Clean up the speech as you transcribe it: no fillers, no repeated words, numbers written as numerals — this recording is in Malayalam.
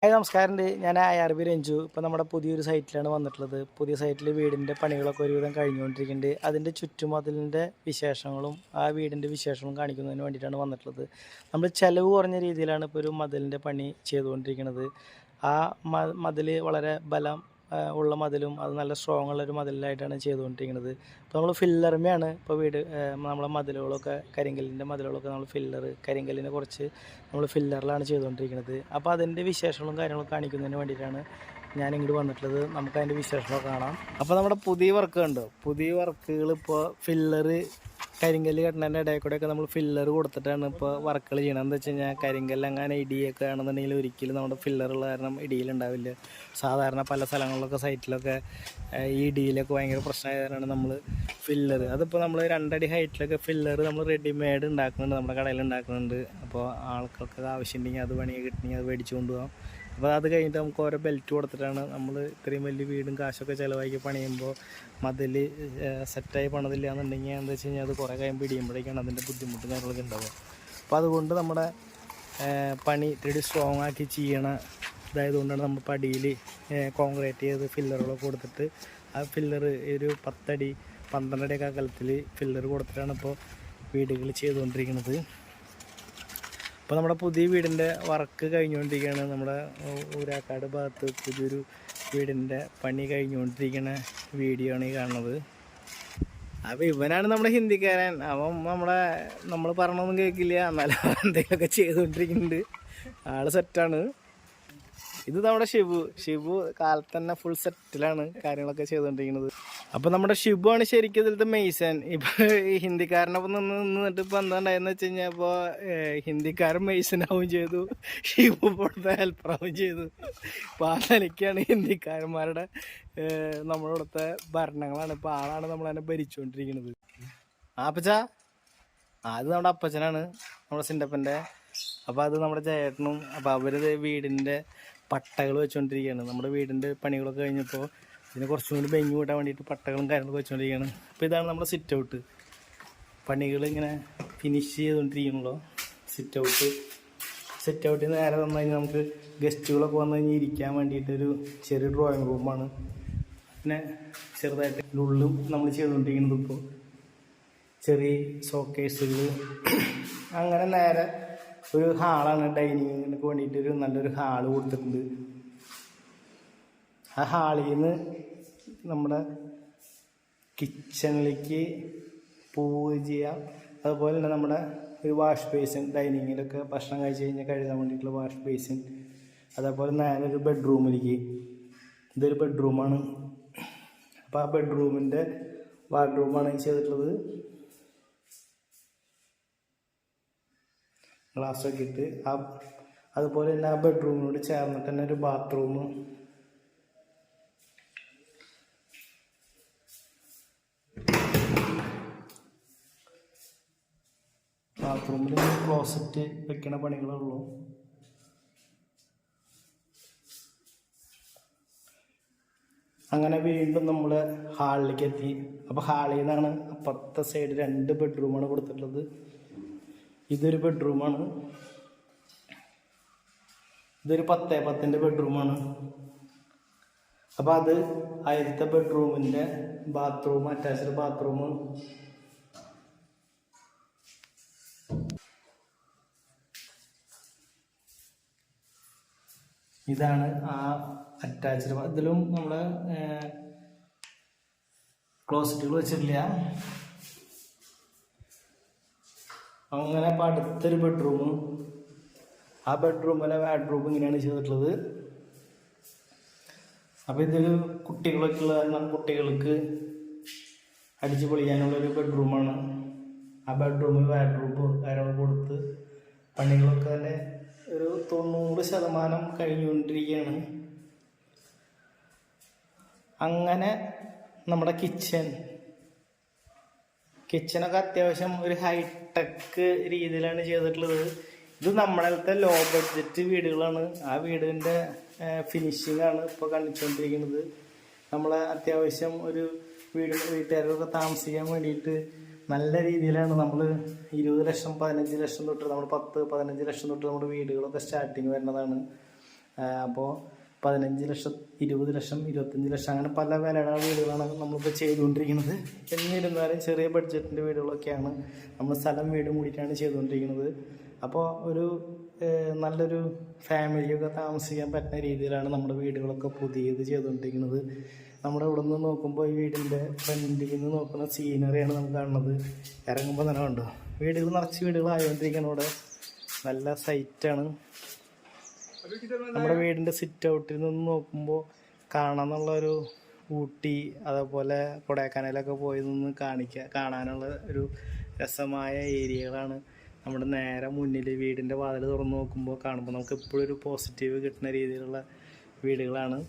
ഹായ് നമസ്കാരമുണ്ട്. ഞാൻ IRB രഞ്ജു. ഇപ്പോൾ നമ്മുടെ പുതിയൊരു സൈറ്റിലാണ് വന്നിട്ടുള്ളത്. പുതിയ സൈറ്റിൽ വീടിൻ്റെ പണികളൊക്കെ ഒരുവിധം കഴിഞ്ഞുകൊണ്ടിരിക്കുന്നുണ്ട്. അതിൻ്റെ ചുറ്റുമതിലിൻ്റെ വിശേഷങ്ങളും ആ വീടിൻ്റെ വിശേഷങ്ങളും കാണിക്കുന്നതിന് വേണ്ടിയിട്ടാണ് വന്നിട്ടുള്ളത്. നമ്മൾ ചിലവ് കുറഞ്ഞ രീതിയിലാണ് ഇപ്പോൾ ഒരു മതിലിൻ്റെ പണി ചെയ്തുകൊണ്ടിരിക്കുന്നത്. ആ മതിൽ വളരെ ബലം ഉള്ള മതിലും അത് നല്ല സ്ട്രോങ് ഉള്ളൊരു മതിലായിട്ടാണ് ചെയ്തുകൊണ്ടിരിക്കുന്നത്. ഇപ്പോൾ നമ്മൾ ഫില്ലർമയാണ് ഇപ്പോൾ നമ്മളെ മതിലുകളൊക്കെ കരിങ്കല്ലിൻ്റെ മതിലുകളൊക്കെ നമ്മൾ കരിങ്കല്ലിനെ കുറച്ച് നമ്മൾ ഫില്ലറിലാണ് ചെയ്തുകൊണ്ടിരിക്കുന്നത്. അപ്പോൾ അതിൻ്റെ വിശേഷങ്ങളും കാര്യങ്ങളും കാണിക്കുന്നതിന് വേണ്ടിയിട്ടാണ് ഞാൻ ഇങ്ങോട്ട് വന്നിട്ടുള്ളത്. നമുക്ക് അതിൻ്റെ വിശേഷങ്ങളൊക്കെ കാണാം. അപ്പോൾ നമ്മുടെ പുതിയ വർക്ക് കണ്ടോ, പുതിയ വർക്കുകൾ ഇപ്പോൾ കരിങ്കല്ല് കെട്ടുന്നതിൻ്റെ ഇടയിൽ കൂടെയൊക്കെ നമ്മൾ ഫില്ലർ കൊടുത്തിട്ടാണ് ഇപ്പോൾ വർക്കുകൾ ചെയ്യണം. എന്താ വെച്ച് കഴിഞ്ഞാൽ കരിങ്കല്ല് അങ്ങനെ ഇടിയൊക്കെ ആണെന്നുണ്ടെങ്കിൽ ഒരിക്കലും നമ്മുടെ ഫില്ലറുള്ള കാരണം ഇടിയിലുണ്ടാവില്ല. സാധാരണ പല സ്ഥലങ്ങളിലൊക്കെ സൈറ്റിലൊക്കെ ഈ ഇടിയിലൊക്കെ ഭയങ്കര പ്രശ്നമായതാണ് നമ്മൾ ഫില്ലർ. അതിപ്പോൾ നമ്മൾ 2 അടി ഹൈറ്റിലൊക്കെ ഫില്ലർ നമ്മൾ റെഡിമെയ്ഡ് ഉണ്ടാക്കുന്നുണ്ട്, നമ്മുടെ കടയിൽ ഉണ്ടാക്കുന്നുണ്ട്. അപ്പോൾ ആൾക്കൊക്കെ ആവശ്യമുണ്ടെങ്കിൽ അത് പണിയൊക്കെ കിട്ടണമെങ്കിൽ അത് മേടിച്ചു കൊണ്ടുപോകാം. അപ്പോൾ അത് കഴിഞ്ഞിട്ട് നമുക്ക് ഓരോ ബെൽറ്റ് കൊടുത്തിട്ടാണ് നമ്മൾ ഇത്രയും വലിയ വീടും കാശൊക്കെ ചിലവാക്കി പണിയുമ്പോൾ മതിൽ സെറ്റായി പണിതില്ല എന്നുണ്ടെങ്കിൽ എന്താ വെച്ച് കഴിഞ്ഞാൽ അത് കുറേ കഴിയുമ്പോൾ ഇടിയുമ്പോഴേക്കാണ് അതിൻ്റെ ബുദ്ധിമുട്ടും കാര്യങ്ങളൊക്കെ ഉണ്ടാവുക. അപ്പോൾ അതുകൊണ്ട് നമ്മുടെ പണി ഇത്തിരി സ്ട്രോങ് ആക്കി ചെയ്യണ ഇതായതുകൊണ്ടാണ് നമ്മൾ പടിയിൽ കോൺക്രീറ്റ് ചെയ്ത് ഫില്ലറുകളൊക്കെ കൊടുത്തിട്ട് ആ ഫില്ലർ ഒരു 10 അടി 12 അടിയൊക്കെ അകലത്തിൽ ഫില്ലർ കൊടുത്തിട്ടാണ് ഇപ്പോൾ വീടുകൾ ചെയ്തുകൊണ്ടിരിക്കുന്നത്. അപ്പോൾ നമ്മുടെ പുതിയ വീടിൻ്റെ വർക്ക് കഴിഞ്ഞുകൊണ്ടിരിക്കുകയാണ്. നമ്മുടെ ഊരാക്കാട് ഭാഗത്ത് പുതിയൊരു വീടിൻ്റെ പണി കഴിഞ്ഞുകൊണ്ടിരിക്കുന്ന വീഡിയോ ആണ് ഈ കാണുന്നത്. അപ്പോൾ ഇവനാണ് നമ്മുടെ ഹിന്ദിക്കാരൻ. അവൻ നമ്മൾ പറഞ്ഞൊന്നും കേൾക്കില്ല, എന്നാലും എന്തെങ്കിലുമൊക്കെ ചെയ്തുകൊണ്ടിരിക്കുന്നുണ്ട്. ആൾ സെറ്റാണ്. ഇത് നമ്മുടെ ഷിബു കാലത്ത് തന്നെ ഫുൾ സെറ്റിലാണ് കാര്യങ്ങളൊക്കെ ചെയ്തുകൊണ്ടിരിക്കുന്നത്. അപ്പോൾ നമ്മുടെ ഷിബു ആണ് ശരിക്കും ഇതിലത്തെ മെയ്സൻ. ഇപ്പോൾ ഈ ഹിന്ദിക്കാരനൊപ്പം നിന്നിട്ട് ഇപ്പോൾ എന്താ ഉണ്ടായെന്ന് വെച്ച് കഴിഞ്ഞാൽ ഇപ്പോൾ ഹിന്ദിക്കാരൻ മെയ്സനാവും ചെയ്തു, ഷിബു ഇപ്പോഴത്തെ ഹെൽപ്പറാവും ചെയ്തു. അപ്പോൾ ആ നിലയ്ക്കാണ് ഹിന്ദിക്കാരന്മാരുടെ നമ്മളിവിടുത്തെ ഭരണങ്ങളാണ്. ഇപ്പോൾ ആളാണ് നമ്മളതിനെ ഭരിച്ചുകൊണ്ടിരിക്കുന്നത്. അപ്പച്ചാ അത് നമ്മുടെ അപ്പച്ചനാണ്, നമ്മുടെ സിൻ്റപ്പൻ്റെ. അപ്പോൾ അത് നമ്മുടെ ചേട്ടനും. അപ്പോൾ അവർ വീടിൻ്റെ പട്ടകൾ വെച്ചുകൊണ്ടിരിക്കുകയാണ്. നമ്മുടെ വീടിൻ്റെ പണികളൊക്കെ കഴിഞ്ഞപ്പോൾ ഇതിന് കുറച്ചും കൂടി ഭംഗി കൂട്ടാൻ വേണ്ടിയിട്ട് പട്ടകളും കാര്യങ്ങളൊക്കെ വെച്ചുകൊണ്ടിരിക്കുകയാണ്. അപ്പോൾ ഇതാണ് നമ്മുടെ സിറ്റ് ഔട്ട്. പണികൾ ഇങ്ങനെ ഫിനിഷ് ചെയ്തുകൊണ്ടിരിക്കണല്ലോ സിറ്റ് ഔട്ടിൽ നിന്ന് നേരെ വന്നു കഴിഞ്ഞാൽ നമുക്ക് ഗസ്റ്റുകളൊക്കെ വന്നു കഴിഞ്ഞാൽ ഇരിക്കാൻ വേണ്ടിയിട്ടൊരു ചെറിയ ഡ്രോയിങ് റൂമാണ്. പിന്നെ ചെറുതായിട്ട് ഉള്ളും നമ്മൾ ചെയ്തുകൊണ്ടിരിക്കുന്നത് ഇപ്പോൾ ചെറിയ ഷോക്കേസുകൾ. അങ്ങനെ നേരെ ഒരു ഹാളാണ്, ഡൈനിങ്ങിനൊക്കെ വേണ്ടിയിട്ടൊരു നല്ലൊരു ഹാള് കൊടുത്തിട്ടുണ്ട്. ആ ഹാളിൽ നിന്ന് നമ്മുടെ കിച്ചണിലേക്ക് പോവുകയും ചെയ്യാം. അതുപോലെ തന്നെ നമ്മുടെ ഒരു വാഷ് ബേസിൻ, ഡൈനിങ്ങിലൊക്കെ ഭക്ഷണം കഴിച്ച് കഴിഞ്ഞാൽ കഴുകാൻ വേണ്ടിയിട്ടുള്ള വാഷ് ബേസിൻ. അതേപോലെ നേരെ ഒരു ബെഡ്റൂമിലേക്ക്, ഇതൊരു ബെഡ്റൂമാണ്. അപ്പോൾ ആ ബെഡ്റൂമിൻ്റെ വാർഡ്റൂമാണ് ചെയ്തിട്ടുള്ളത്. ഗ്ലാസ്സൊക്കെ ഇട്ട് അതുപോലെ തന്നെ ആ ബെഡ്റൂമിനോട് ചേർന്നിട്ട് തന്നെ ഒരു ബാത്റൂം. ബാത്റൂമിൽ ക്ലോസറ്റ് വെക്കണ പണികളുള്ളൂ. അങ്ങനെ വീണ്ടും നമ്മൾ ഹാളിലേക്ക് എത്തി. അപ്പോൾ ഹാളിൽ നിന്നാണ് അപ്പുറത്തെ സൈഡ് 2 ബെഡ്റൂമാണ് കൊടുത്തിട്ടുള്ളത്. ഇതൊരു ബെഡ്റൂമാണ്, ഇതൊരു 10x10 ബെഡ്റൂമാണ്. അപ്പോൾ അത് ആദ്യത്തെ ബെഡ്റൂമിൻ്റെ ബാത്റൂം, അറ്റാച്ച്ഡ് ബാത്റൂം. ഇതാണ് ആ അറ്റാച്ച്ഡ്. ഇതിലും നമ്മൾ ക്ലോസറ്റുകൾ വെച്ചിട്ടില്ല. അങ്ങനെ അപ്പോൾ അടുത്തൊരു ബെഡ്റൂം. ആ ബെഡ്റൂമിലെ വാർഡ്റൂം ഇങ്ങനെയാണ് ചെയ്തിട്ടുള്ളത്. അപ്പോൾ ഇതൊരു കുട്ടികളൊക്കെ ഉള്ള കാരണം കുട്ടികൾക്ക് അടിച്ചു പൊളിക്കാനുള്ളൊരു ബെഡ്റൂമാണ്. ആ ബെഡ്റൂമിൽ വാർഡ്റൂം കാര്യങ്ങൾ കൊടുത്ത് പണികളൊക്കെ തന്നെ ഒരു 90% കഴിഞ്ഞുകൊണ്ടിരിക്കുകയാണ്. അങ്ങനെ നമ്മുടെ കിച്ചണൊക്കെ അത്യാവശ്യം ഒരു ഹൈടെക് രീതിയിലാണ് ചെയ്തിട്ടുള്ളത്. ഇത് നമ്മളത്തെ ലോ ബഡ്ജറ്റ് വീടുകളാണ്. ആ വീടിൻ്റെ ഫിനിഷിംഗ് ആണ് ഇപ്പോൾ കാണിച്ചുകൊണ്ടിരിക്കുന്നത്. നമ്മളെ അത്യാവശ്യം ഒരു വീട്ടുകാരൊക്കെ താമസിക്കാൻ വേണ്ടിയിട്ട് നല്ല രീതിയിലാണ് നമ്മൾ 20 ലക്ഷം 15 ലക്ഷം തൊട്ട് നമ്മൾ 10-15 ലക്ഷം തൊട്ട് നമ്മുടെ വീടുകളൊക്കെ സ്റ്റാർട്ടിങ് വരുന്നതാണ്. അപ്പോൾ 15 ലക്ഷം, 20 ലക്ഷം, 25 ലക്ഷം അങ്ങനെ പല വിലയുടെ വീടുകളാണ് നമ്മളിപ്പോൾ ചെയ്തുകൊണ്ടിരിക്കുന്നത്. എന്നിരുന്നാലും ചെറിയ ബഡ്ജറ്റിൻ്റെ വീടുകളൊക്കെയാണ് നമ്മൾ സ്ഥലം വീട് കൂടിയിട്ടാണ് ചെയ്തുകൊണ്ടിരിക്കുന്നത്. അപ്പോൾ ഒരു നല്ലൊരു ഫാമിലിയൊക്കെ താമസിക്കാൻ പറ്റുന്ന രീതിയിലാണ് നമ്മുടെ വീടുകളൊക്കെ പുതിയത് ചെയ്തുകൊണ്ടിരിക്കുന്നത്. നമ്മുടെ ഇവിടെ നിന്ന് നോക്കുമ്പോൾ ഈ വീടിൻ്റെ ഫ്രണ്ടിൽ നിന്ന് നോക്കുന്ന സീനറിയാണ് നമുക്ക് കാണുന്നത്. ഇറങ്ങുമ്പോൾ തന്നെ കണ്ടോ വീടുകൾ നിറച്ച് വീടുകളായോണ്ടിരിക്കണം. ഇവിടെ നല്ല സൈറ്റാണ്. നമ്മുടെ വീടിൻ്റെ സിറ്റ് ഔട്ടിൽ നിന്ന് നോക്കുമ്പോൾ കാണാമെന്നുള്ളൊരു ഊട്ടി അതേപോലെ കൊടൈക്കനാലൊക്കെ പോയി നിന്ന് കാണാനുള്ള ഒരു രസമായ ഏരിയകളാണ് നമ്മുടെ നേരെ മുന്നിൽ. വീടിൻ്റെ വാതിൽ തുറന്ന് നോക്കുമ്പോൾ കാണുമ്പോൾ നമുക്ക് എപ്പോഴും ഒരു പോസിറ്റീവ് കിട്ടുന്ന രീതിയിലുള്ള വീടുകളാണ്.